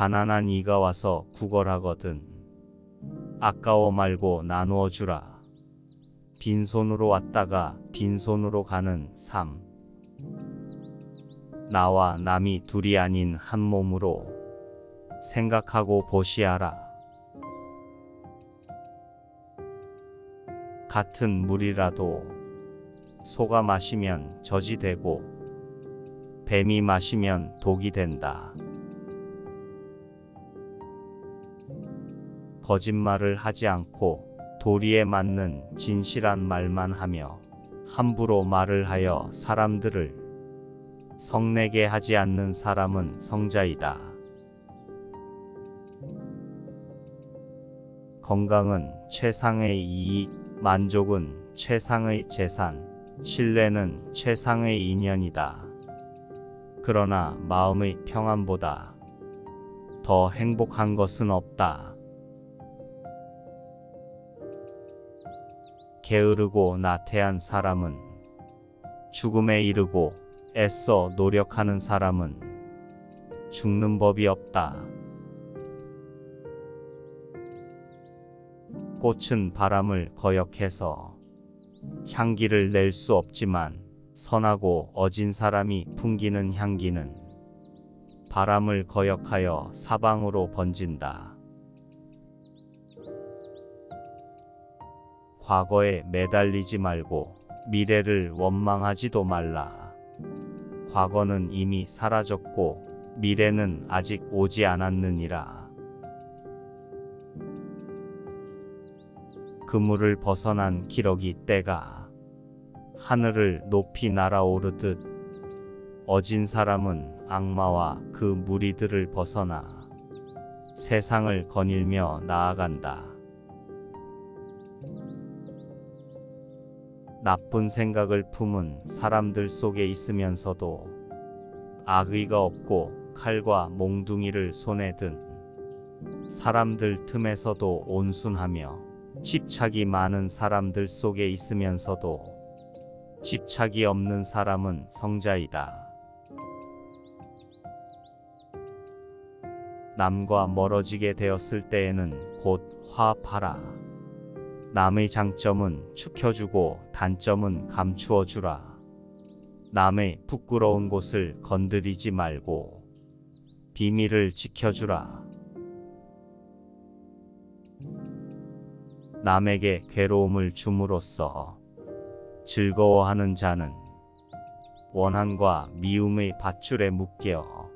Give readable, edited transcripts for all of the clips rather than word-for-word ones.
가난한 이가 와서 구걸하거든 아까워 말고 나누어 주라. 빈손으로 왔다가 빈손으로 가는 삶. 나와 남이 둘이 아닌 한 몸으로 생각하고 보시아라. 같은 물이라도 소가 마시면 젖이 되고 뱀이 마시면 독이 된다. 거짓말을 하지 않고 도리에 맞는 진실한 말만 하며 함부로 말을 하여 사람들을 성내게 하지 않는 사람은 성자이다. 건강은 최상의 이익, 만족은 최상의 재산, 신뢰는 최상의 인연이다. 그러나 마음의 평안보다 더 행복한 것은 없다. 게으르고 나태한 사람은 죽음에 이르고 애써 노력하는 사람은 죽는 법이 없다. 꽃은 바람을 거역해서 향기를 낼 수 없지만 선하고 어진 사람이 풍기는 향기는 바람을 거역하여 사방으로 번진다. 과거에 매달리지 말고 미래를 원망하지도 말라. 과거는 이미 사라졌고 미래는 아직 오지 않았느니라. 그물을 벗어난 기러기 떼가 하늘을 높이 날아오르듯 어진 사람은 악마와 그 무리들을 벗어나 세상을 거닐며 나아간다. 나쁜 생각을 품은 사람들 속에 있으면서도 악의가 없고 칼과 몽둥이를 손에 든 사람들 틈에서도 온순하며 집착이 많은 사람들 속에 있으면서도 집착이 없는 사람은 성자이다. 남과 멀어지게 되었을 때에는 곧 화합하라. 남의 장점은 축혀주고 단점은 감추어주라. 남의 부끄러운 곳을 건드리지 말고 비밀을 지켜주라. 남에게 괴로움을 줌으로써 즐거워하는 자는 원한과 미움의 밧줄에 묶여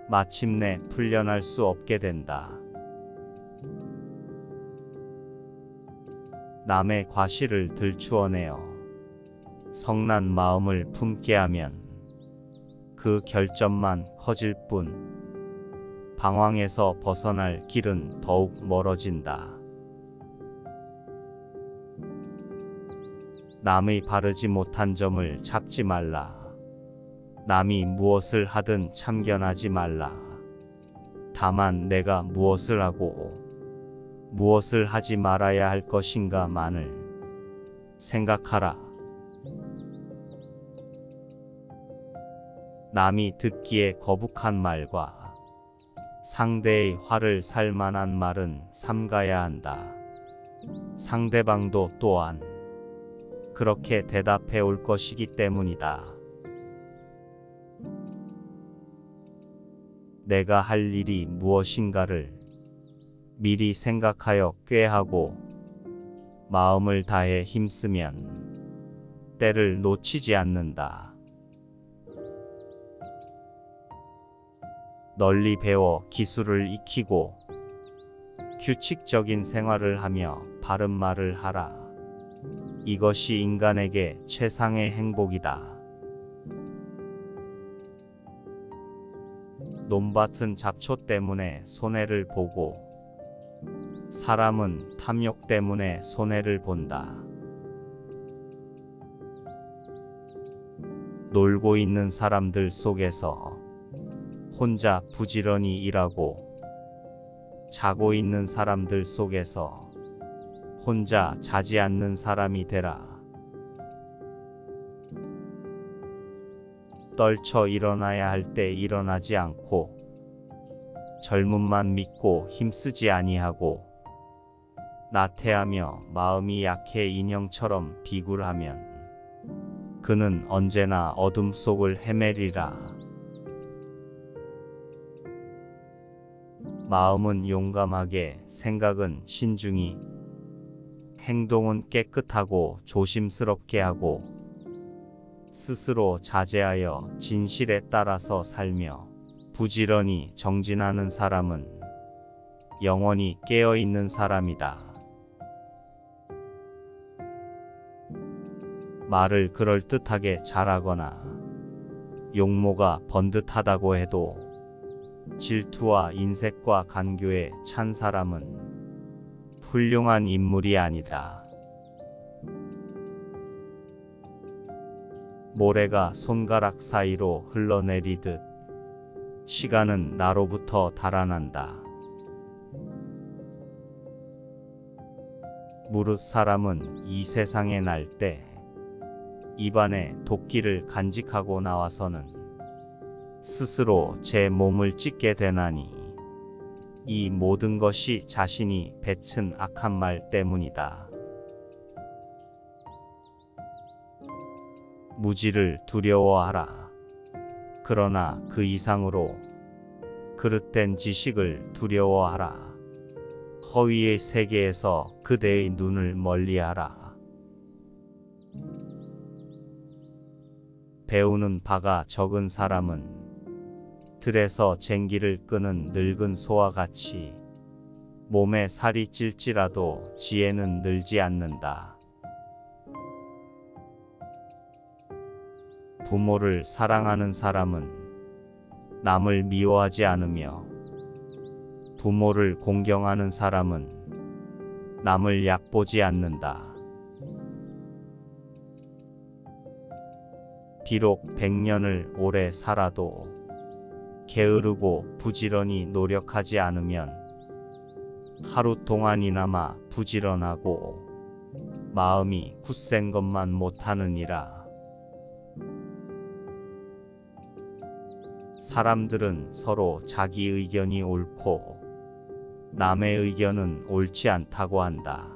마침내 풀려날 수 없게 된다. 남의 과실을 들추어내어 성난 마음을 품게 하면 그 결점만 커질 뿐 방황에서 벗어날 길은 더욱 멀어진다. 남의 바르지 못한 점을 잡지 말라. 남이 무엇을 하든 참견하지 말라. 다만 내가 무엇을 하고 무엇을 하지 말아야 할 것인가만을 생각하라. 남이 듣기에 거북한 말과 상대의 화를 살 만한 말은 삼가야 한다. 상대방도 또한 그렇게 대답해 올 것이기 때문이다. 내가 할 일이 무엇인가를 미리 생각하여 꾀하고 마음을 다해 힘쓰면 때를 놓치지 않는다. 널리 배워 기술을 익히고 규칙적인 생활을 하며 바른 말을 하라. 이것이 인간에게 최상의 행복이다. 논밭은 잡초 때문에 손해를 보고 사람은 탐욕 때문에 손해를 본다. 놀고 있는 사람들 속에서 혼자 부지런히 일하고 자고 있는 사람들 속에서 혼자 자지 않는 사람이 되라. 떨쳐 일어나야 할 때 일어나지 않고 젊음만 믿고 힘쓰지 아니하고 나태하며 마음이 약해 인형처럼 비굴하면 그는 언제나 어둠 속을 헤매리라. 마음은 용감하게, 생각은 신중히, 행동은 깨끗하고 조심스럽게 하고 스스로 자제하여 진실에 따라서 살며 부지런히 정진하는 사람은 영원히 깨어있는 사람이다. 말을 그럴듯하게 잘하거나 용모가 번듯하다고 해도 질투와 인색과 간교에 찬 사람은 훌륭한 인물이 아니다. 모래가 손가락 사이로 흘러내리듯 시간은 나로부터 달아난다. 무릇 사람은 이 세상에 날 때 입안에 도끼를 간직하고 나와서는 스스로 제 몸을 찢게 되나니 이 모든 것이 자신이 뱉은 악한 말 때문이다. 무지를 두려워하라. 그러나 그 이상으로 그릇된 지식을 두려워하라. 허위의 세계에서 그대의 눈을 멀리하라. 배우는 바가 적은 사람은 들에서 쟁기를 끄는 늙은 소와 같이 몸에 살이 찔지라도 지혜는 늘지 않는다. 부모를 사랑하는 사람은 남을 미워하지 않으며 부모를 공경하는 사람은 남을 얕보지 않는다. 비록 100년을 오래 살아도 게으르고 부지런히 노력하지 않으면 하루 동안이나마 부지런하고 마음이 굳센 것만 못하느니라. 사람들은 서로 자기 의견이 옳고 남의 의견은 옳지 않다고 한다.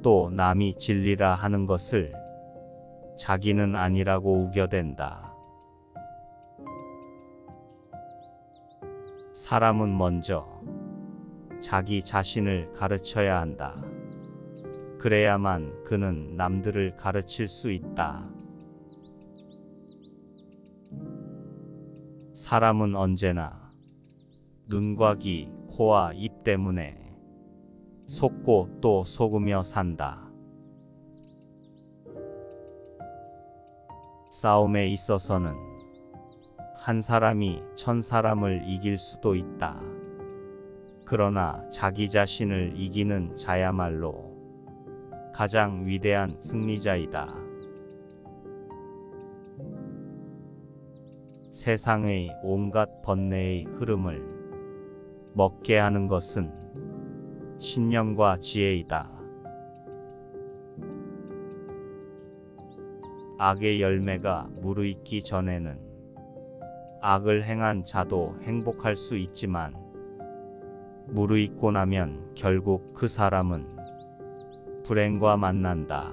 또 남이 진리라 하는 것을 자기는 아니라고 우겨댄다. 사람은 먼저 자기 자신을 가르쳐야 한다. 그래야만 그는 남들을 가르칠 수 있다. 사람은 언제나 눈과 귀, 코와 입 때문에 속고 또 속으며 산다. 싸움에 있어서는 한 사람이 1000사람을 이길 수도 있다. 그러나 자기 자신을 이기는 자야말로 가장 위대한 승리자이다. 세상의 온갖 번뇌의 흐름을 먹게 하는 것은 신념과 지혜이다. 악의 열매가 무르익기 전에는 악을 행한 자도 행복할 수 있지만 무르익고 나면 결국 그 사람은 불행과 만난다.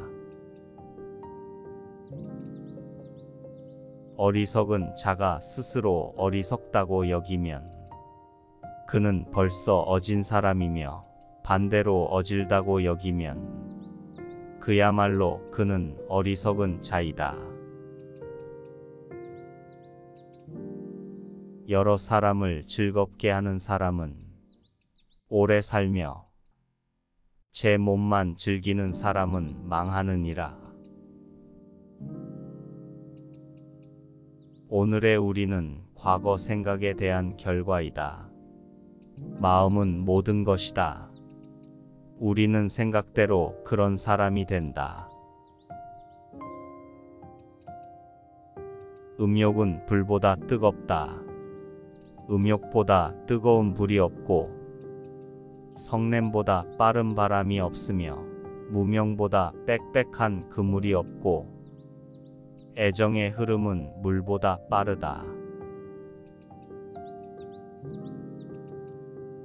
어리석은 자가 스스로 어리석다고 여기면 그는 벌써 어진 사람이며 반대로 어질다고 여기면 그야말로 그는 어리석은 자이다. 여러 사람을 즐겁게 하는 사람은 오래 살며 제 몸만 즐기는 사람은 망하느니라. 오늘의 우리는 과거 생각에 대한 결과이다. 마음은 모든 것이다. 우리는 생각대로 그런 사람이 된다. 음욕은 불보다 뜨겁다. 음욕보다 뜨거운 불이 없고 성냄보다 빠른 바람이 없으며 무명보다 빽빽한 그물이 없고 애정의 흐름은 물보다 빠르다.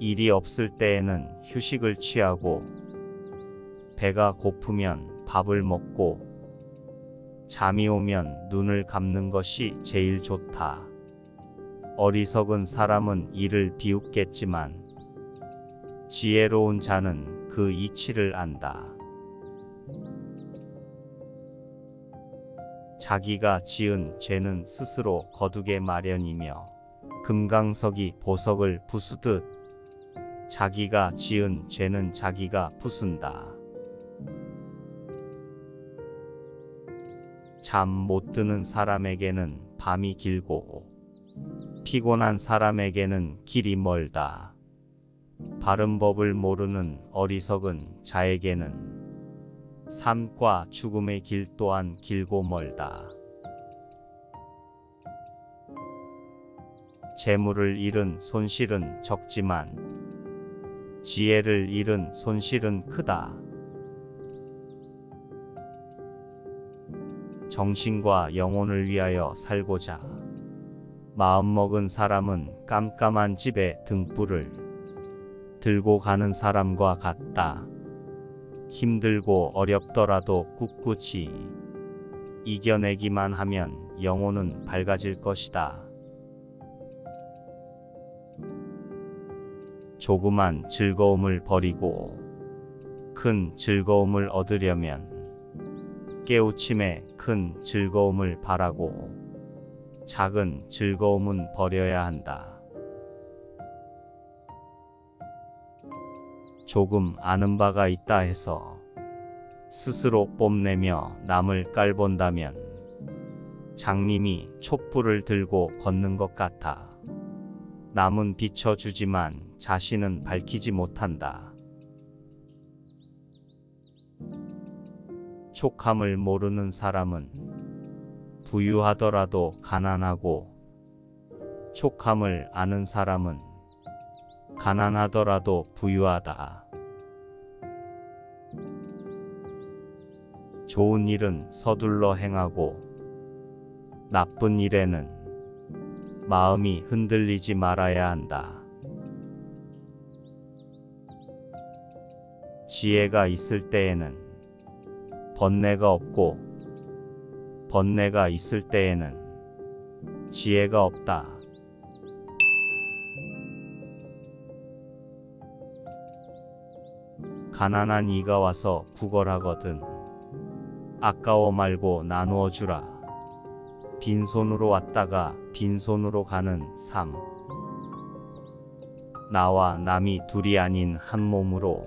일이 없을 때에는 휴식을 취하고 배가 고프면 밥을 먹고 잠이 오면 눈을 감는 것이 제일 좋다. 어리석은 사람은 이를 비웃겠지만 지혜로운 자는 그 이치를 안다. 자기가 지은 죄는 스스로 거두게 마련이며 금강석이 보석을 부수듯 자기가 지은 죄는 자기가 부순다. 잠 못 드는 사람에게는 밤이 길고 피곤한 사람에게는 길이 멀다. 바른 법을 모르는 어리석은 자에게는 삶과 죽음의 길 또한 길고 멀다. 재물을 잃은 손실은 적지만 지혜를 잃은 손실은 크다. 정신과 영혼을 위하여 살고자 마음먹은 사람은 깜깜한 집에 등불을 들고 가는 사람과 같다. 힘들고 어렵더라도 꿋꿋이 이겨내기만 하면 영혼은 밝아질 것이다. 조그만 즐거움을 버리고 큰 즐거움을 얻으려면 깨우침에 큰 즐거움을 바라고 작은 즐거움은 버려야 한다. 조금 아는 바가 있다 해서 스스로 뽐내며 남을 깔본다면 장님이 촛불을 들고 걷는 것 같아. 남은 비춰주지만 자신은 밝히지 못한다. 촉함을 모르는 사람은 부유하더라도 가난하고 촉함을 아는 사람은 가난하더라도 부유하다. 좋은 일은 서둘러 행하고 나쁜 일에는 마음이 흔들리지 말아야 한다. 지혜가 있을 때에는 번뇌가 없고 번뇌가 있을 때에는 지혜가 없다. 가난한 이가 와서 구걸하거든 아까워 말고 나누어 주라. 빈손으로 왔다가 빈손으로 가는 삶. 나와 남이 둘이 아닌 한 몸으로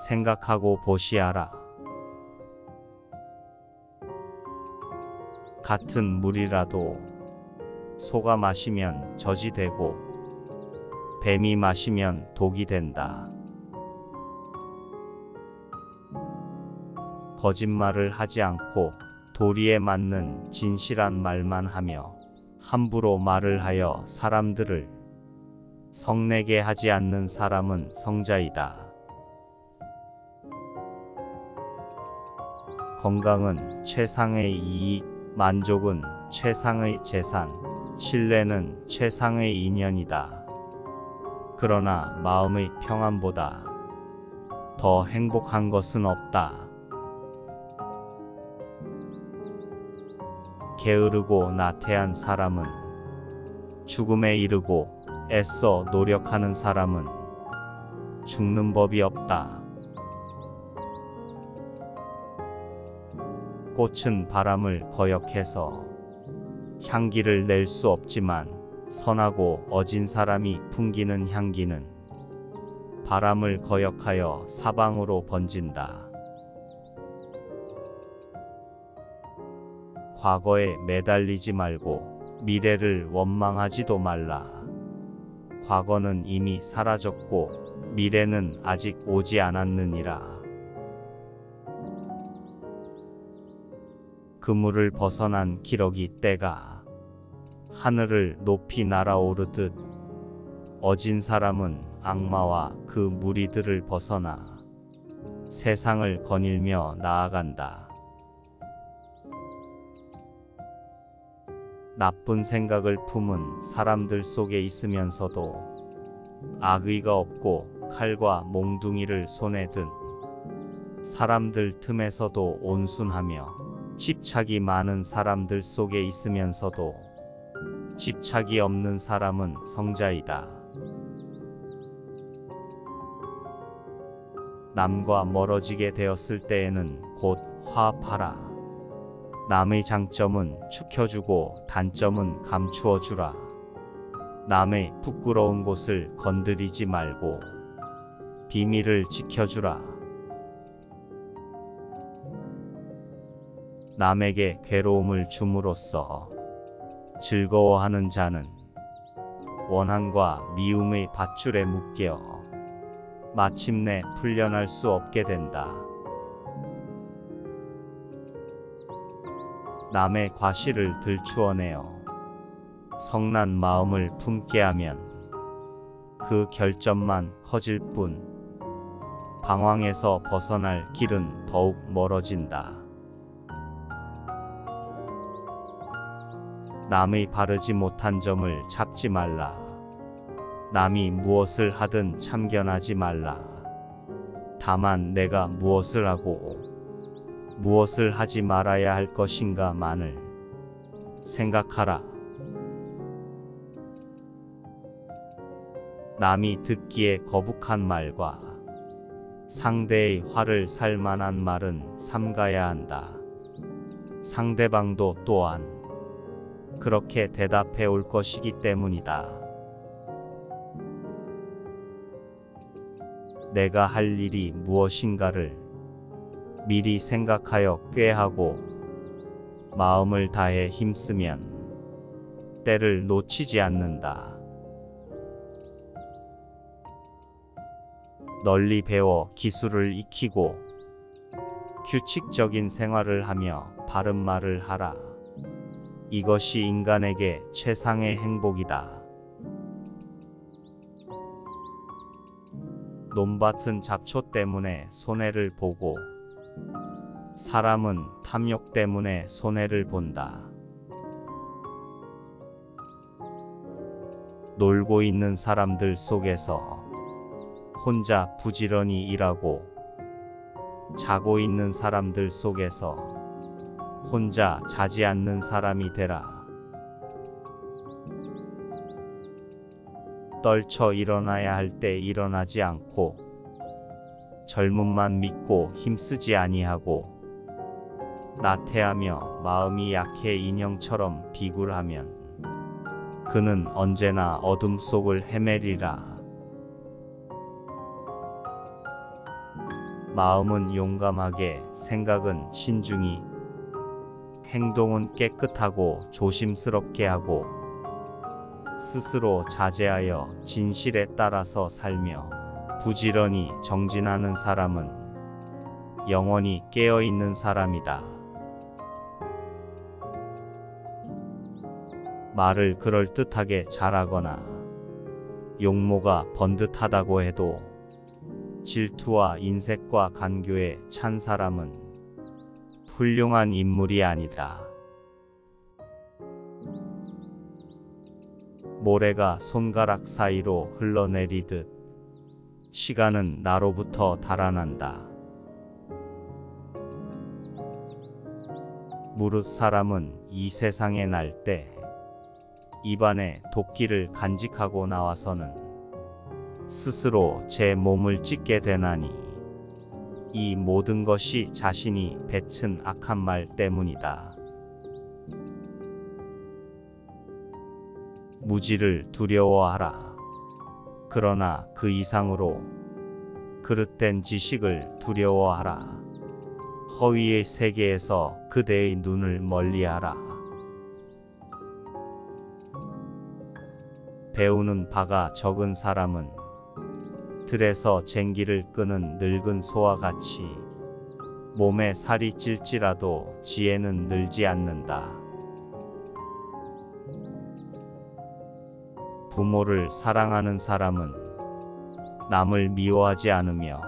생각하고 보시하라. 같은 물이라도 소가 마시면 젖이 되고 뱀이 마시면 독이 된다. 거짓말을 하지 않고 도리에 맞는 진실한 말만 하며 함부로 말을 하여 사람들을 성내게 하지 않는 사람은 성자이다. 건강은 최상의 이익, 만족은 최상의 재산, 신뢰는 최상의 인연이다. 그러나 마음의 평안보다 더 행복한 것은 없다. 게으르고 나태한 사람은 죽음에 이르고 애써 노력하는 사람은 죽는 법이 없다. 꽃은 바람을 거역해서 향기를 낼 수 없지만 선하고 어진 사람이 풍기는 향기는 바람을 거역하여 사방으로 번진다. 과거에 매달리지 말고 미래를 원망하지도 말라. 과거는 이미 사라졌고 미래는 아직 오지 않았느니라. 그물을 벗어난 기러기 떼가 하늘을 높이 날아오르듯 어진 사람은 악마와 그 무리들을 벗어나 세상을 거닐며 나아간다. 나쁜 생각을 품은 사람들 속에 있으면서도 악의가 없고 칼과 몽둥이를 손에 든 사람들 틈에서도 온순하며 집착이 많은 사람들 속에 있으면서도 집착이 없는 사람은 성자이다. 남과 멀어지게 되었을 때에는 곧 화합하라. 남의 장점은 축혀주고 단점은 감추어주라. 남의 부끄러운 곳을 건드리지 말고 비밀을 지켜주라. 남에게 괴로움을 줌으로써 즐거워하는 자는 원한과 미움의 밧줄에 묶여 마침내 풀려날 수 없게 된다. 남의 과실을 들추어내어 성난 마음을 품게 하면 그 결점만 커질 뿐 방황에서 벗어날 길은 더욱 멀어진다. 남의 바르지 못한 점을 잡지 말라. 남이 무엇을 하든 참견하지 말라. 다만 내가 무엇을 하고 무엇을 하지 말아야 할 것인가만을 생각하라. 남이 듣기에 거북한 말과 상대의 화를 살 만한 말은 삼가야 한다. 상대방도 또한 그렇게 대답해 올 것이기 때문이다. 내가 할 일이 무엇인가를 미리 생각하여 꾀하고 마음을 다해 힘쓰면 때를 놓치지 않는다. 널리 배워 기술을 익히고 규칙적인 생활을 하며 바른 말을 하라. 이것이 인간에게 최상의 행복이다. 논밭은 잡초 때문에 손해를 보고 사람은 탐욕 때문에 손해를 본다. 놀고 있는 사람들 속에서 혼자 부지런히 일하고 자고 있는 사람들 속에서 혼자 자지 않는 사람이 되라. 떨쳐 일어나야 할 때 일어나지 않고 젊음만 믿고 힘쓰지 아니하고 나태하며 마음이 약해 인형처럼 비굴하면 그는 언제나 어둠 속을 헤매리라. 마음은 용감하게, 생각은 신중히, 행동은 깨끗하고 조심스럽게 하고 스스로 자제하여 진실에 따라서 살며 부지런히 정진하는 사람은 영원히 깨어있는 사람이다. 말을 그럴듯하게 잘하거나 용모가 번듯하다고 해도 질투와 인색과 간교에 찬 사람은 훌륭한 인물이 아니다. 모래가 손가락 사이로 흘러내리듯 시간은 나로부터 달아난다. 무릇 사람은 이 세상에 날 때 입안에 도끼를 간직하고 나와서는 스스로 제 몸을 찢게 되나니 이 모든 것이 자신이 뱉은 악한 말 때문이다. 무지를 두려워하라. 그러나 그 이상으로 그릇된 지식을 두려워하라. 허위의 세계에서 그대의 눈을 멀리하라. 배우는 바가 적은 사람은 들에서 쟁기를 끄는 늙은 소와 같이 몸에 살이 찔지라도 지혜는 늘지 않는다. 부모를 사랑하는 사람은 남을 미워하지 않으며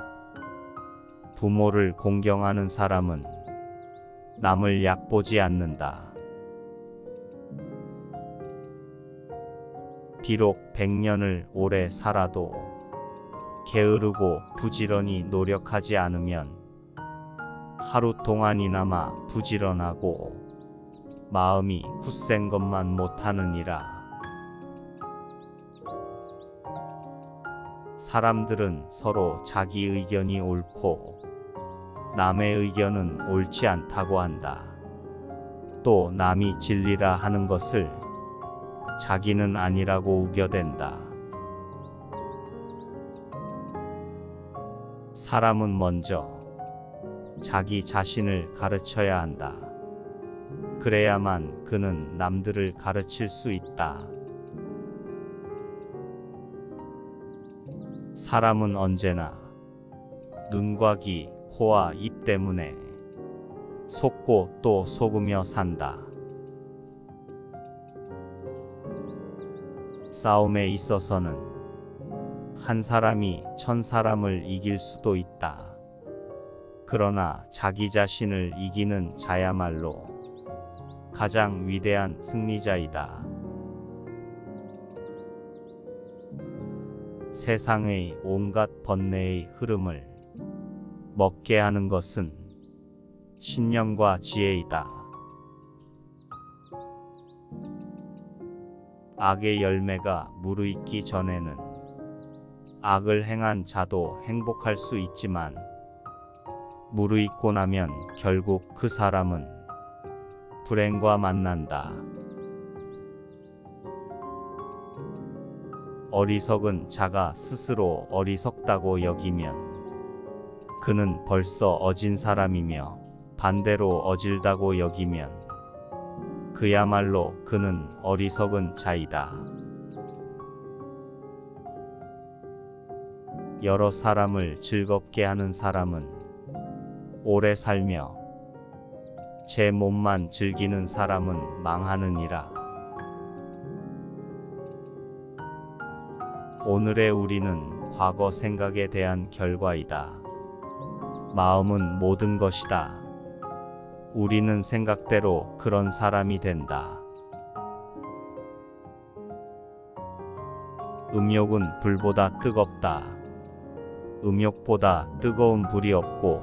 부모를 공경하는 사람은 남을 얕보지 않는다. 비록 100년을 오래 살아도 게으르고 부지런히 노력하지 않으면 하루 동안이나마 부지런하고 마음이 굳센 것만 못하느니라. 사람들은 서로 자기 의견이 옳고 남의 의견은 옳지 않다고 한다. 또 남이 진리라 하는 것을 자기는 아니라고 우겨댄다. 사람은 먼저 자기 자신을 가르쳐야 한다. 그래야만 그는 남들을 가르칠 수 있다. 사람은 언제나 눈과 귀, 코와 입 때문에 속고 또 속으며 산다. 싸움에 있어서는 한 사람이 1000사람을 이길 수도 있다. 그러나 자기 자신을 이기는 자야말로 가장 위대한 승리자이다. 세상의 온갖 번뇌의 흐름을 먹게 하는 것은 신념과 지혜이다. 악의 열매가 무르익기 전에는 악을 행한 자도 행복할 수 있지만 무르익고 나면 결국 그 사람은 불행과 만난다. 어리석은 자가 스스로 어리석다고 여기면 그는 벌써 어진 사람이며 반대로 어질다고 여기면 그야말로 그는 어리석은 자이다. 여러 사람을 즐겁게 하는 사람은 오래 살며 제 몸만 즐기는 사람은 망하느니라. 오늘의 우리는 과거 생각에 대한 결과이다. 마음은 모든 것이다. 우리는 생각대로 그런 사람이 된다. 음욕은 불보다 뜨겁다. 음욕보다 뜨거운 불이 없고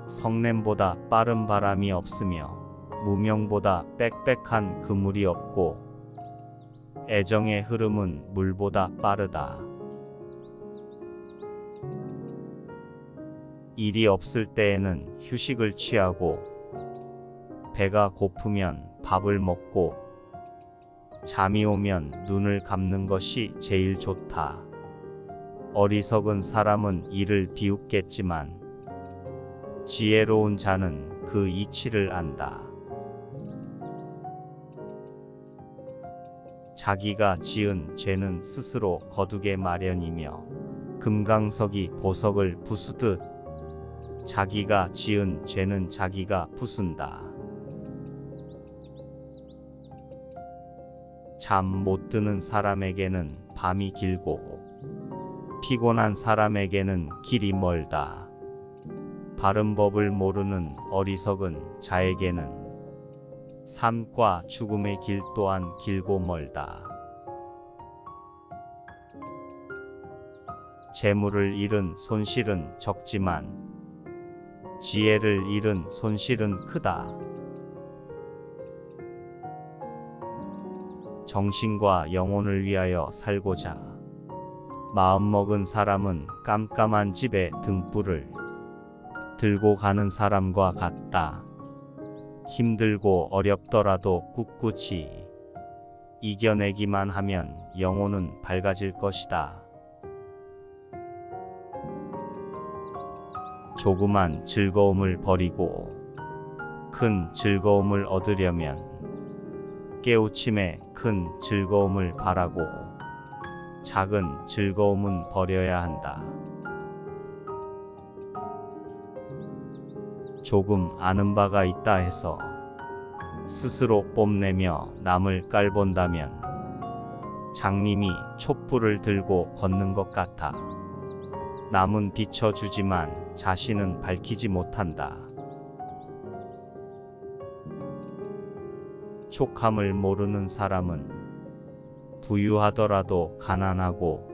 성냄보다 빠른 바람이 없으며 무명보다 빽빽한 그물이 없고 애정의 흐름은 물보다 빠르다. 일이 없을 때에는 휴식을 취하고 배가 고프면 밥을 먹고 잠이 오면 눈을 감는 것이 제일 좋다. 어리석은 사람은 이를 비웃겠지만 지혜로운 자는 그 이치를 안다. 자기가 지은 죄는 스스로 거두게 마련이며 금강석이 보석을 부수듯 자기가 지은 죄는 자기가 부순다. 잠 못 드는 사람에게는 밤이 길고 피곤한 사람에게는 길이 멀다. 바른 법을 모르는 어리석은 자에게는 삶과 죽음의 길 또한 길고 멀다. 재물을 잃은 손실은 적지만 지혜를 잃은 손실은 크다. 정신과 영혼을 위하여 살고자 마음먹은 사람은 깜깜한 집에 등불을 들고 가는 사람과 같다. 힘들고 어렵더라도 꿋꿋이 이겨내기만 하면 영혼은 밝아질 것이다. 조그만 즐거움을 버리고 큰 즐거움을 얻으려면 깨우침에 큰 즐거움을 바라고 작은 즐거움은 버려야 한다. 조금 아는 바가 있다 해서 스스로 뽐내며 남을 깔본다면 장님이 촛불을 들고 걷는 것 같아. 남은 비춰주지만 자신은 밝히지 못한다. 촉함을 모르는 사람은 부유하더라도 가난하고,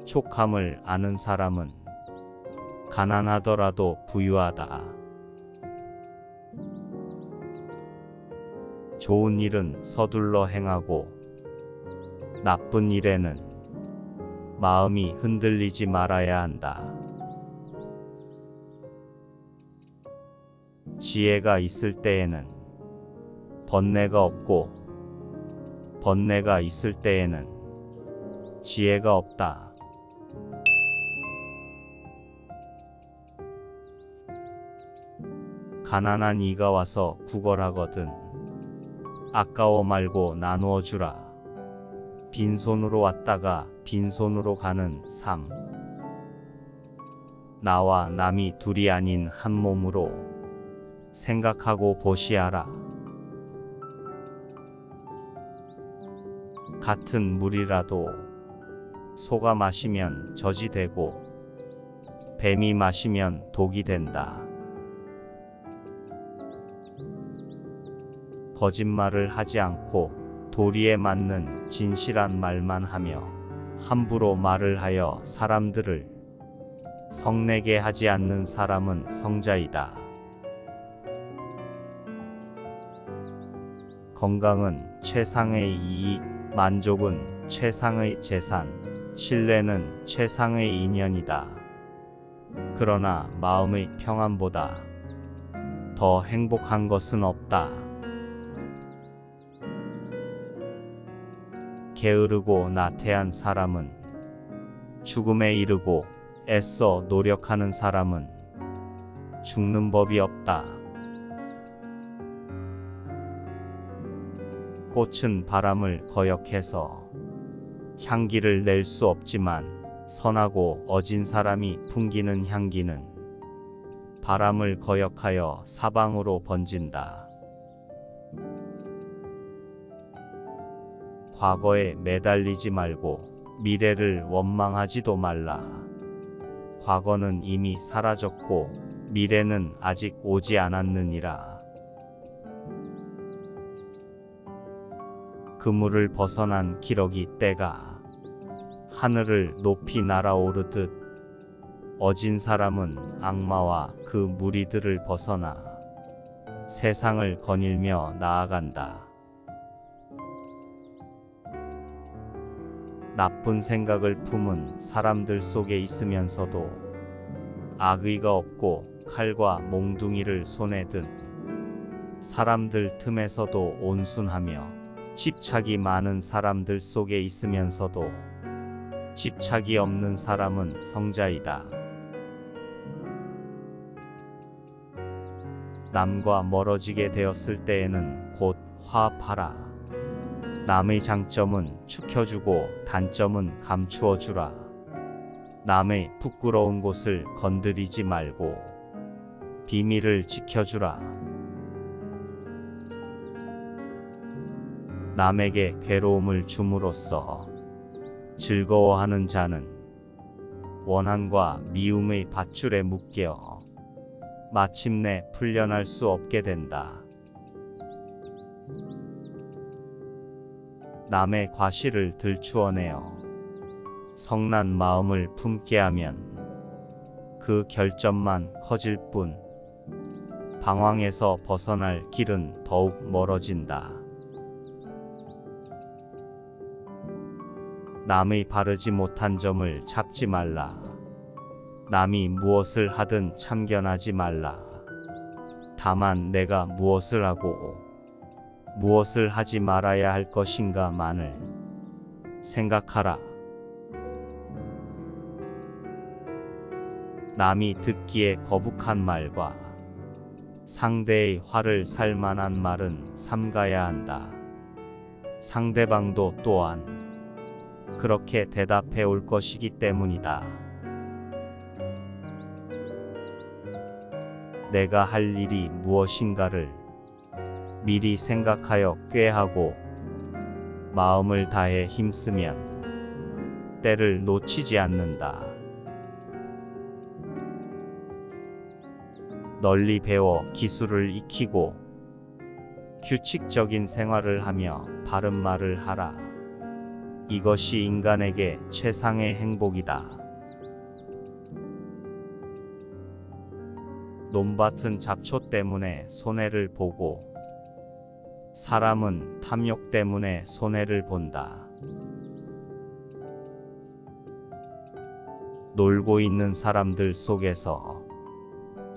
촉함을 아는 사람은 가난하더라도 부유하다. 좋은 일은 서둘러 행하고, 나쁜 일에는 마음이 흔들리지 말아야 한다. 지혜가 있을 때에는 번뇌가 없고, 번뇌가 있을 때에는 지혜가 없다. 가난한 이가 와서 구걸하거든 아까워 말고 나누어 주라. 빈손으로 왔다가 빈손으로 가는 삶. 나와 남이 둘이 아닌 한 몸으로 생각하고 보시하라. 같은 물이라도 소가 마시면 젖이 되고 뱀이 마시면 독이 된다. 거짓말을 하지 않고 도리에 맞는 진실한 말만 하며 함부로 말을 하여 사람들을 성내게 하지 않는 사람은 성자이다. 건강은 최상의 이익, 만족은 최상의 재산, 신뢰는 최상의 인연이다. 그러나 마음의 평안보다 더 행복한 것은 없다. 게으르고 나태한 사람은 죽음에 이르고 애써 노력하는 사람은 죽는 법이 없다. 꽃은 바람을 거역해서 향기를 낼 수 없지만 선하고 어진 사람이 풍기는 향기는 바람을 거역하여 사방으로 번진다. 과거에 매달리지 말고 미래를 원망하지도 말라. 과거는 이미 사라졌고 미래는 아직 오지 않았느니라. 그물을 벗어난 기러기 떼가 하늘을 높이 날아오르듯 어진 사람은 악마와 그 무리들을 벗어나 세상을 거닐며 나아간다. 나쁜 생각을 품은 사람들 속에 있으면서도 악의가 없고 칼과 몽둥이를 손에 든 사람들 틈에서도 온순하며 집착이 많은 사람들 속에 있으면서도 집착이 없는 사람은 성자이다. 남과 멀어지게 되었을 때에는 곧 화합하라. 남의 장점은 축혀주고 단점은 감추어주라. 남의 부끄러운 곳을 건드리지 말고 비밀을 지켜주라. 남에게 괴로움을 줌으로써 즐거워하는 자는 원한과 미움의 밧줄에 묶여 마침내 풀려날 수 없게 된다. 남의 과실을 들추어내어 성난 마음을 품게 하면 그 결점만 커질 뿐 방황에서 벗어날 길은 더욱 멀어진다. 남의 바르지 못한 점을 잡지 말라. 남이 무엇을 하든 참견하지 말라. 다만 내가 무엇을 하고 무엇을 하지 말아야 할 것인가만을 생각하라. 남이 듣기에 거북한 말과 상대의 화를 살 만한 말은 삼가야 한다. 상대방도 또한 그렇게 대답해 올 것이기 때문이다. 내가 할 일이 무엇인가를 미리 생각하여 꾀하고 마음을 다해 힘쓰면 때를 놓치지 않는다. 널리 배워 기술을 익히고 규칙적인 생활을 하며 바른 말을 하라. 이것이 인간에게 최상의 행복이다. 논밭은 잡초 때문에 손해를 보고 사람은 탐욕 때문에 손해를 본다. 놀고 있는 사람들 속에서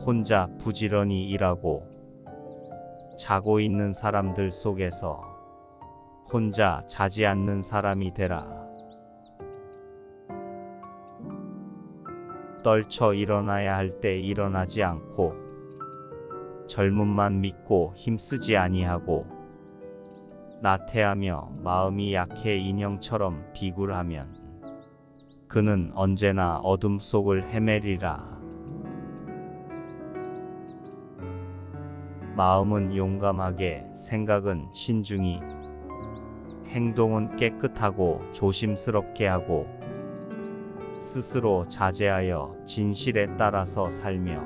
혼자 부지런히 일하고 자고 있는 사람들 속에서 혼자 자지 않는 사람이 되라. 떨쳐 일어나야 할 때 일어나지 않고 젊음만 믿고 힘쓰지 아니하고 나태하며 마음이 약해 인형처럼 비굴하면 그는 언제나 어둠 속을 헤매리라. 마음은 용감하게, 생각은 신중히, 행동은 깨끗하고 조심스럽게 하고 스스로 자제하여 진실에 따라서 살며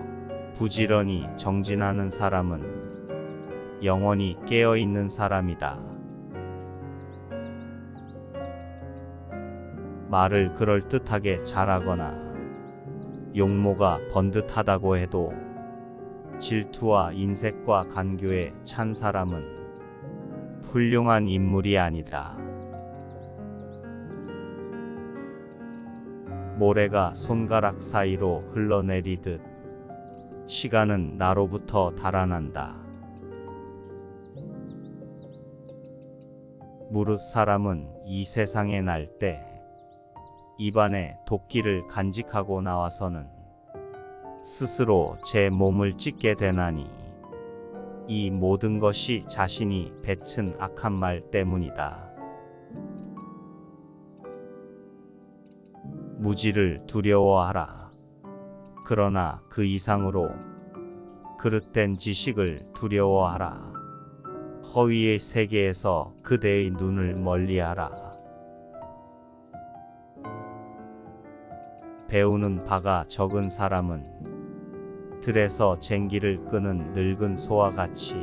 부지런히 정진하는 사람은 영원히 깨어있는 사람이다. 말을 그럴듯하게 잘하거나 용모가 번듯하다고 해도 질투와 인색과 간교에 찬 사람은 훌륭한 인물이 아니다. 모래가 손가락 사이로 흘러내리듯 시간은 나로부터 달아난다. 무릇 사람은 이 세상에 날 때 입안에 도끼를 간직하고 나와서는 스스로 제 몸을 찢게 되나니 이 모든 것이 자신이 뱉은 악한 말 때문이다. 무지를 두려워하라. 그러나 그 이상으로 그릇된 지식을 두려워하라. 허위의 세계에서 그대의 눈을 멀리하라. 배우는 바가 적은 사람은 들에서 쟁기를 끄는 늙은 소와 같이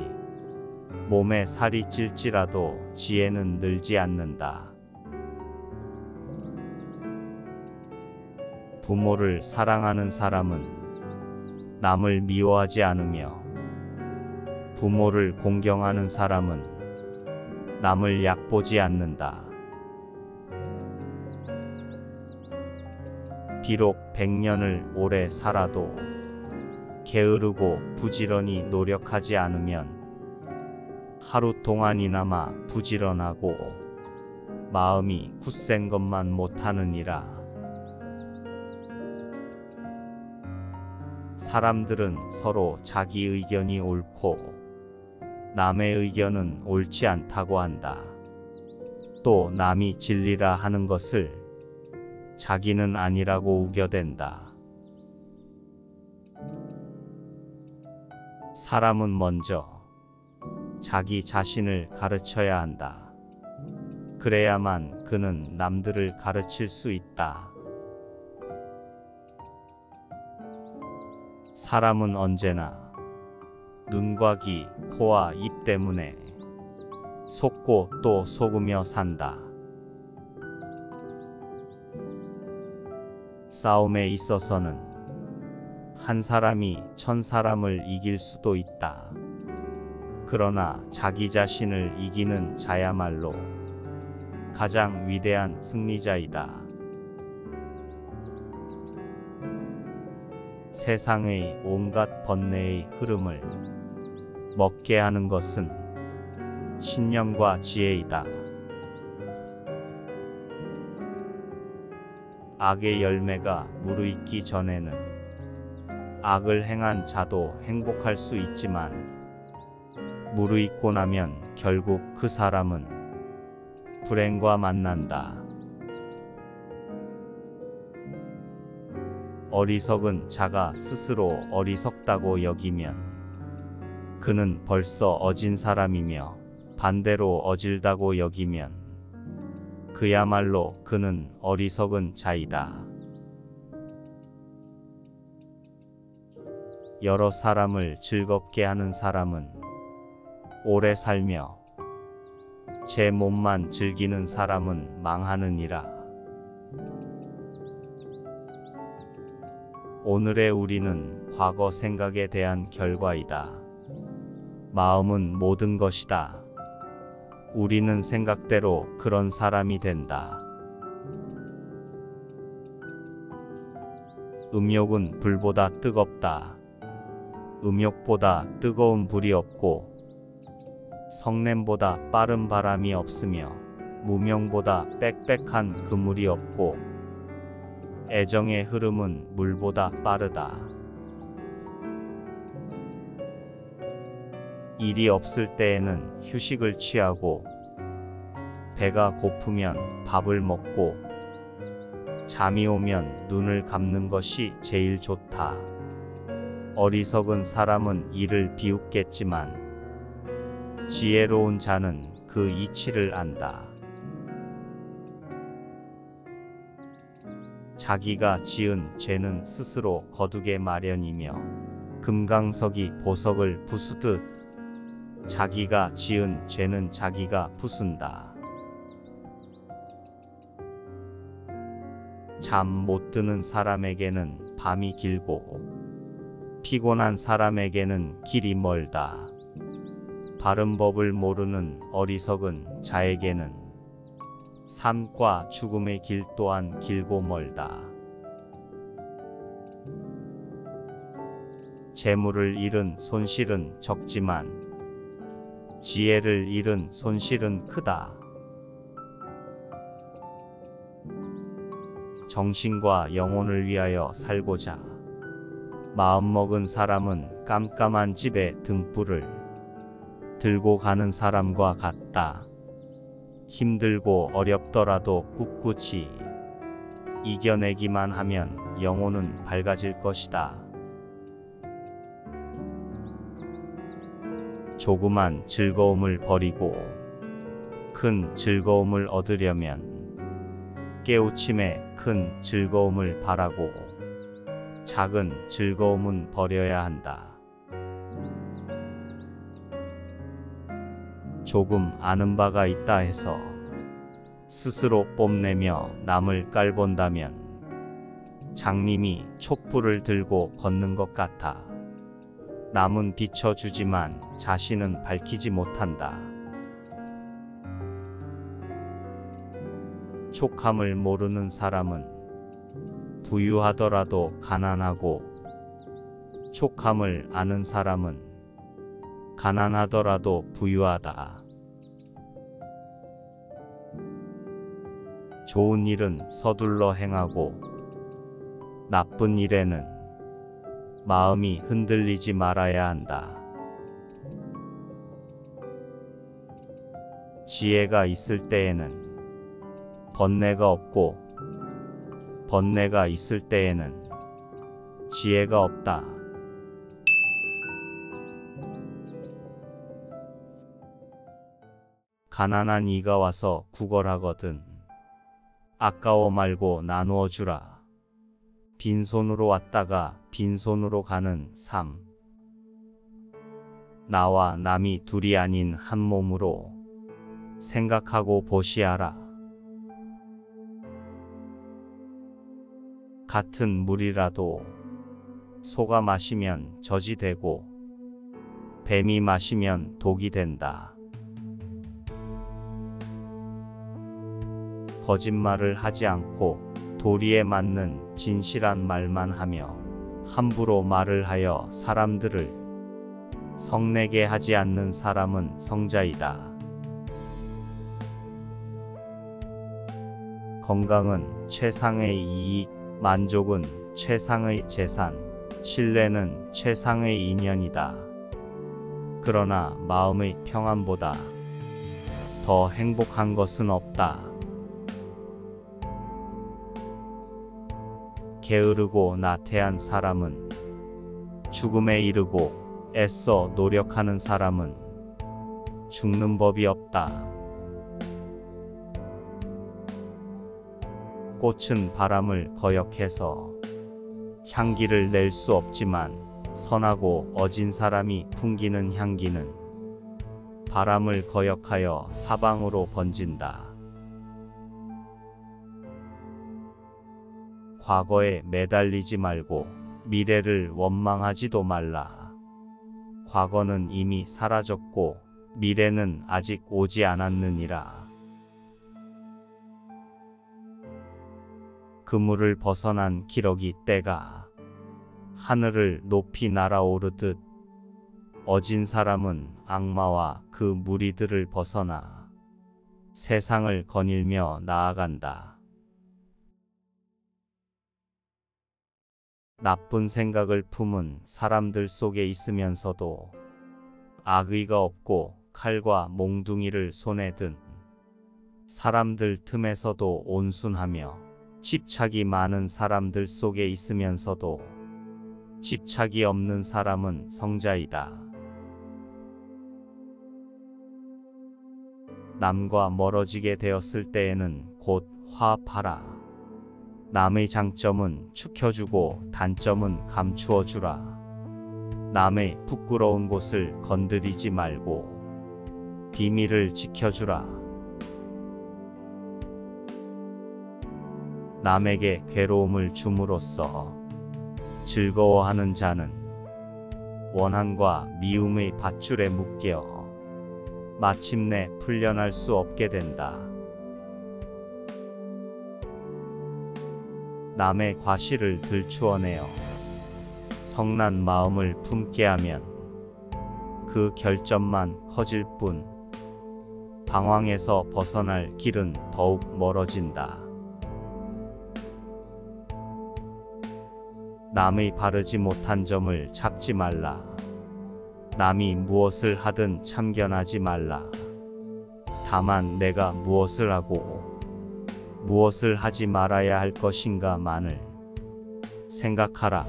몸에 살이 찔지라도 지혜는 늘지 않는다. 부모를 사랑하는 사람은 남을 미워하지 않으며 부모를 공경하는 사람은 남을 얕보지 않는다. 비록 100년을 오래 살아도 게으르고 부지런히 노력하지 않으면 하루 동안이나마 부지런하고 마음이 굳센 것만 못하느니라. 사람들은 서로 자기 의견이 옳고 남의 의견은 옳지 않다고 한다. 또 남이 진리라 하는 것을 자기는 아니라고 우겨댄다. 사람은 먼저 자기 자신을 가르쳐야 한다. 그래야만 그는 남들을 가르칠 수 있다. 사람은 언제나 눈과 귀, 코와 입 때문에 속고 또 속으며 산다. 싸움에 있어서는 한 사람이 1000사람을 이길 수도 있다. 그러나 자기 자신을 이기는 자야말로 가장 위대한 승리자이다. 세상의 온갖 번뇌의 흐름을 먹게 하는 것은 신념과 지혜이다. 악의 열매가 무르익기 전에는 악을 행한 자도 행복할 수 있지만 무르익고 나면 결국 그 사람은 불행과 만난다. 어리석은 자가 스스로 어리석다고 여기면 그는 벌써 어진 사람이며 반대로 어질다고 여기면 그야말로 그는 어리석은 자이다. 여러 사람을 즐겁게 하는 사람은 오래 살며 제 몸만 즐기는 사람은 망하느니라. 오늘의 우리는 과거 생각에 대한 결과이다. 마음은 모든 것이다. 우리는 생각대로 그런 사람이 된다. 음욕은 불보다 뜨겁다. 음욕보다 뜨거운 불이 없고 성냄보다 빠른 바람이 없으며 무명보다 빽빽한 그물이 없고 애정의 흐름은 물보다 빠르다. 일이 없을 때에는 휴식을 취하고 배가 고프면 밥을 먹고 잠이 오면 눈을 감는 것이 제일 좋다. 어리석은 사람은 이를 비웃겠지만 지혜로운 자는 그 이치를 안다. 자기가 지은 죄는 스스로 거두게 마련이며 금강석이 보석을 부수듯 자기가 지은 죄는 자기가 부순다. 잠 못 드는 사람에게는 밤이 길고 피곤한 사람에게는 길이 멀다. 바른 법을 모르는 어리석은 자에게는 삶과 죽음의 길 또한 길고 멀다. 재물을 잃은 손실은 적지만 지혜를 잃은 손실은 크다. 정신과 영혼을 위하여 살고자 마음먹은 사람은 깜깜한 집에 등불을 들고 가는 사람과 같다. 힘들고 어렵더라도 꿋꿋이 이겨내기만 하면 영혼은 밝아질 것이다. 조그만 즐거움을 버리고 큰 즐거움을 얻으려면 깨우침에 큰 즐거움을 바라고 작은 즐거움은 버려야 한다. 조금 아는 바가 있다 해서 스스로 뽐내며 남을 깔본다면 장님이 촛불을 들고 걷는 것 같아. 남은 비춰주지만 자신은 밝히지 못한다. 촉함을 모르는 사람은 부유하더라도 가난하고 촉함을 아는 사람은 가난하더라도 부유하다. 좋은 일은 서둘러 행하고 나쁜 일에는 마음이 흔들리지 말아야 한다. 지혜가 있을 때에는 번뇌가 없고 번뇌가 있을 때에는 지혜가 없다. 가난한 이가 와서 구걸하거든 아까워 말고 나누어 주라. 빈손으로 왔다가 빈손으로 가는 삶. 나와 남이 둘이 아닌 한 몸으로 생각하고 보시아라. 같은 물이라도 소가 마시면 젖이 되고 뱀이 마시면 독이 된다. 거짓말을 하지 않고 도리에 맞는 진실한 말만 하며 함부로 말을 하여 사람들을 성내게 하지 않는 사람은 성자이다. 건강은 최상의 이익, 만족은 최상의 재산, 신뢰는 최상의 인연이다. 그러나 마음의 평안보다 더 행복한 것은 없다. 게으르고 나태한 사람은 죽음에 이르고 애써 노력하는 사람은 죽는 법이 없다. 꽃은 바람을 거역해서 향기를 낼 수 없지만 선하고 어진 사람이 풍기는 향기는 바람을 거역하여 사방으로 번진다. 과거에 매달리지 말고 미래를 원망하지도 말라. 과거는 이미 사라졌고 미래는 아직 오지 않았느니라. 그물을 벗어난 기러기 떼가 하늘을 높이 날아오르듯 어진 사람은 악마와 그 무리들을 벗어나 세상을 거닐며 나아간다. 나쁜 생각을 품은 사람들 속에 있으면서도 악의가 없고 칼과 몽둥이를 손에 든 사람들 틈에서도 온순하며 집착이 많은 사람들 속에 있으면서도 집착이 없는 사람은 성자이다. 남과 멀어지게 되었을 때에는 곧 화합하라. 남의 장점은 축혀주고 단점은 감추어주라. 남의 부끄러운 곳을 건드리지 말고 비밀을 지켜주라. 남에게 괴로움을 줌으로써 즐거워하는 자는 원한과 미움의 밧줄에 묶여 마침내 풀려날 수 없게 된다. 남의 과실을 들추어내어 성난 마음을 품게 하면 그 결점만 커질 뿐 방황에서 벗어날 길은 더욱 멀어진다. 남의 바르지 못한 점을 잡지 말라. 남이 무엇을 하든 참견하지 말라. 다만 내가 무엇을 하고 무엇을 하지 말아야 할 것인가만을 생각하라.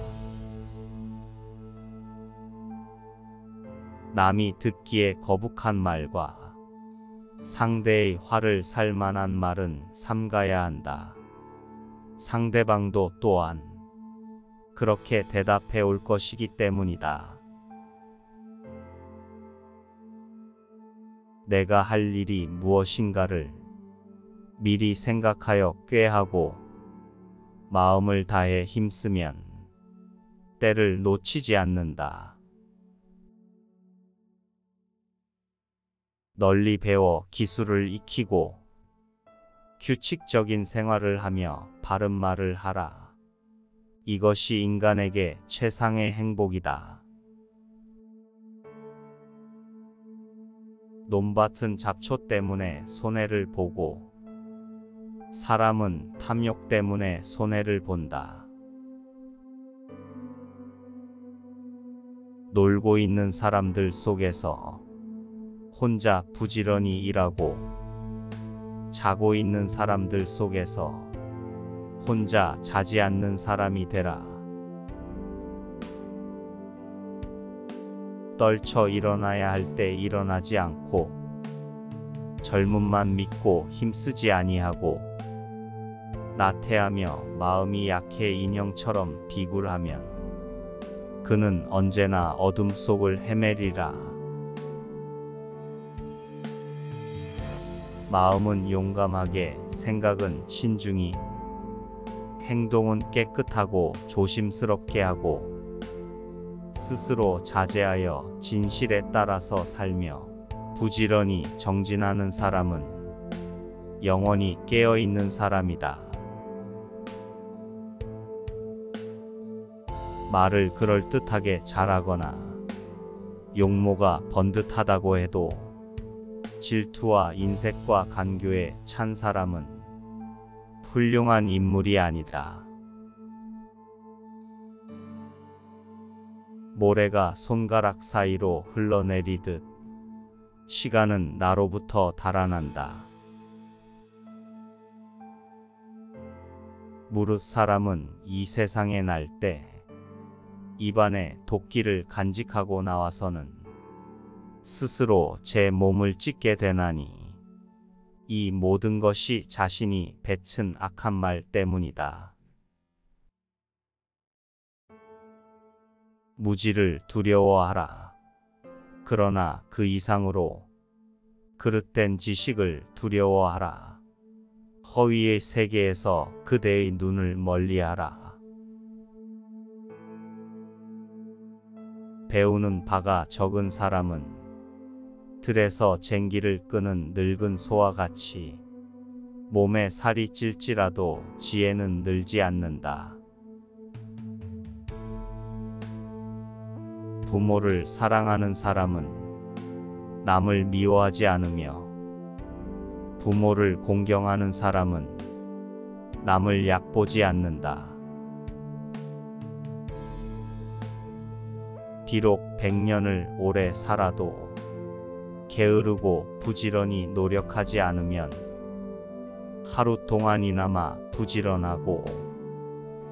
남이 듣기에 거북한 말과 상대의 화를 살 만한 말은 삼가야 한다. 상대방도 또한 그렇게 대답해 올 것이기 때문이다. 내가 할 일이 무엇인가를 미리 생각하여 꾀하고 마음을 다해 힘쓰면 때를 놓치지 않는다. 널리 배워 기술을 익히고 규칙적인 생활을 하며 바른 말을 하라. 이것이 인간에게 최상의 행복이다. 논밭은 잡초 때문에 손해를 보고 사람은 탐욕 때문에 손해를 본다. 놀고 있는 사람들 속에서 혼자 부지런히 일하고 자고 있는 사람들 속에서 혼자 자지 않는 사람이 되라. 떨쳐 일어나야 할 때 일어나지 않고 젊음만 믿고 힘쓰지 아니하고 나태하며 마음이 약해 인형처럼 비굴하면 그는 언제나 어둠 속을 헤매리라. 마음은 용감하게, 생각은 신중히, 행동은 깨끗하고 조심스럽게 하고 스스로 자제하여 진실에 따라서 살며 부지런히 정진하는 사람은 영원히 깨어있는 사람이다. 말을 그럴듯하게 잘하거나 용모가 번듯하다고 해도 질투와 인색과 간교에 찬 사람은 훌륭한 인물이 아니다. 모래가 손가락 사이로 흘러내리듯 시간은 나로부터 달아난다. 무릇 사람은 이 세상에 날 때 입안에 도끼를 간직하고 나와서는 스스로 제 몸을 찢게 되나니 이 모든 것이 자신이 뱉은 악한 말 때문이다. 무지를 두려워하라. 그러나 그 이상으로 그릇된 지식을 두려워하라. 허위의 세계에서 그대의 눈을 멀리하라. 배우는 바가 적은 사람은 들에서 쟁기를 끄는 늙은 소와 같이 몸에 살이 찔지라도 지혜는 늘지 않는다. 부모를 사랑하는 사람은 남을 미워하지 않으며 부모를 공경하는 사람은 남을 얕보지 않는다. 비록 100년을 오래 살아도 게으르고 부지런히 노력하지 않으면 하루 동안이나마 부지런하고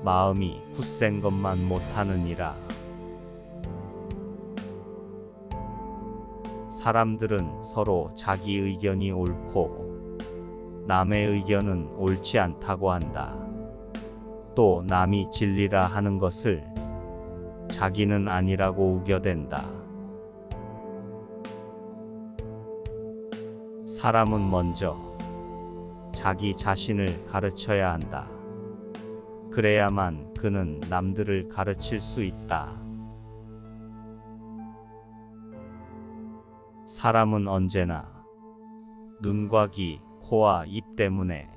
마음이 굳센 것만 못하느니라. 사람들은 서로 자기 의견이 옳고 남의 의견은 옳지 않다고 한다. 또 남이 진리라 하는 것을 자기는 아니라고 우겨댄다. 사람은 먼저 자기 자신을 가르쳐야 한다. 그래야만 그는 남들을 가르칠 수 있다. 사람은 언제나 눈과 귀, 코와 입 때문에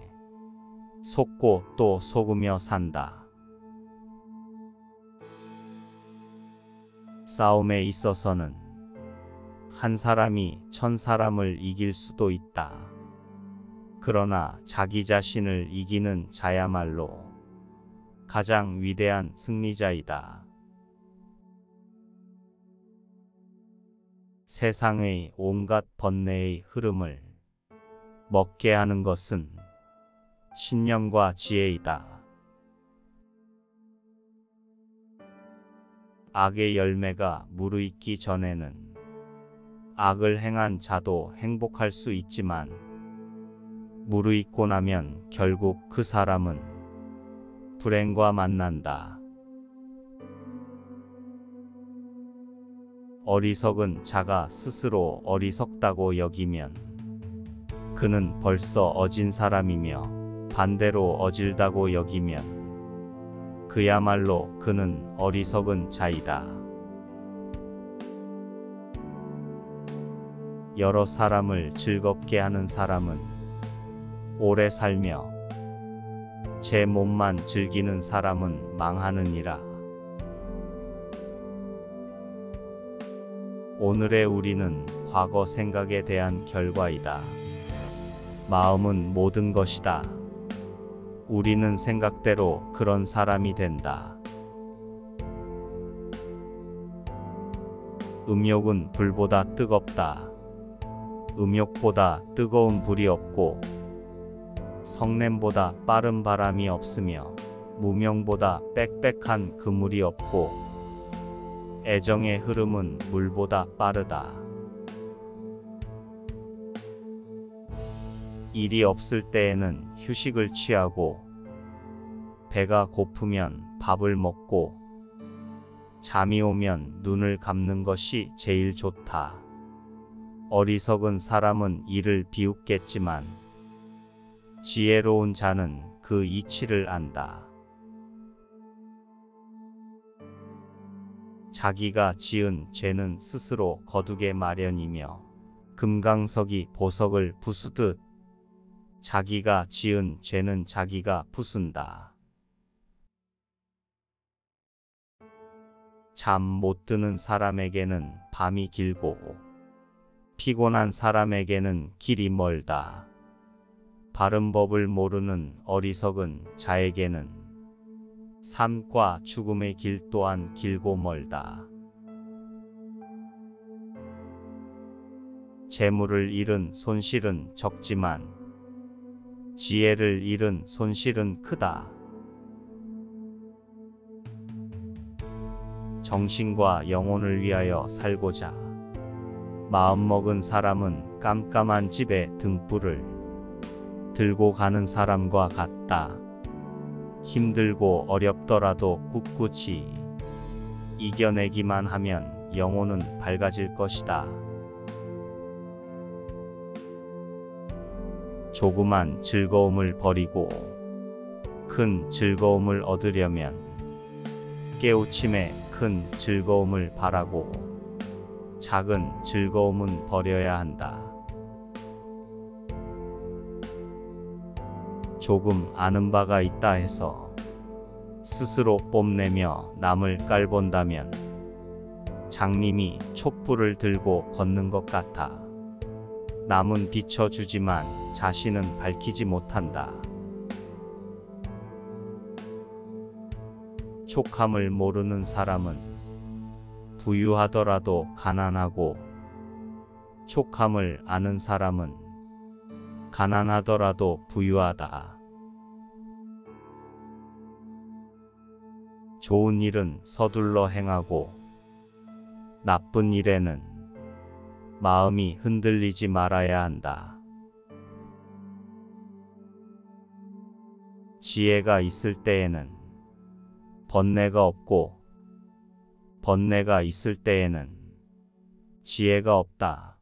속고 또 속으며 산다. 싸움에 있어서는 한 사람이 1000사람을 이길 수도 있다. 그러나 자기 자신을 이기는 자야말로 가장 위대한 승리자이다. 세상의 온갖 번뇌의 흐름을 먹게 하는 것은 신념과 지혜이다. 악의 열매가 무르익기 전에는 악을 행한 자도 행복할 수 있지만 무르익고 나면 결국 그 사람은 불행과 만난다. 어리석은 자가 스스로 어리석다고 여기면 그는 벌써 어진 사람이며 반대로 어질다고 여기면 그야말로 그는 어리석은 자이다. 여러 사람을 즐겁게 하는 사람은 오래 살며 제 몸만 즐기는 사람은 망하느니라. 오늘의 우리는 과거 생각에 대한 결과이다. 마음은 모든 것이다. 우리는 생각대로 그런 사람이 된다. 음욕은 불보다 뜨겁다. 음욕보다 뜨거운 불이 없고 성냄보다 빠른 바람이 없으며 무명보다 빽빽한 그물이 없고 애정의 흐름은 물보다 빠르다. 일이 없을 때에는 휴식을 취하고 배가 고프면 밥을 먹고 잠이 오면 눈을 감는 것이 제일 좋다. 어리석은 사람은 이를 비웃겠지만 지혜로운 자는 그 이치를 안다. 자기가 지은 죄는 스스로 거두게 마련이며 금강석이 보석을 부수듯 자기가 지은 죄는 자기가 부순다. 잠 못 드는 사람에게는 밤이 길고 피곤한 사람에게는 길이 멀다. 바른 법을 모르는 어리석은 자에게는 삶과 죽음의 길 또한 길고 멀다. 재물을 잃은 손실은 적지만 지혜를 잃은 손실은 크다. 정신과 영혼을 위하여 살고자 마음먹은 사람은 깜깜한 집에 등불을 들고 가는 사람과 같다. 힘들고 어렵더라도 꿋꿋이 이겨내기만 하면 영혼은 밝아질 것이다. 조그만 즐거움을 버리고 큰 즐거움을 얻으려면 깨우침에 큰 즐거움을 바라고 작은 즐거움은 버려야 한다. 조금 아는 바가 있다 해서 스스로 뽐내며 남을 깔본다면 장님이 촛불을 들고 걷는 것 같아. 남은 비춰주지만 자신은 밝히지 못한다. 촉함을 모르는 사람은 부유하더라도 가난하고, 촉함을 아는 사람은 가난하더라도 부유하다. 좋은 일은 서둘러 행하고 나쁜 일에는 마음이 흔들리지 말아야 한다. 지혜가 있을 때에는 번뇌가 없고 번뇌가 있을 때에는 지혜가 없다.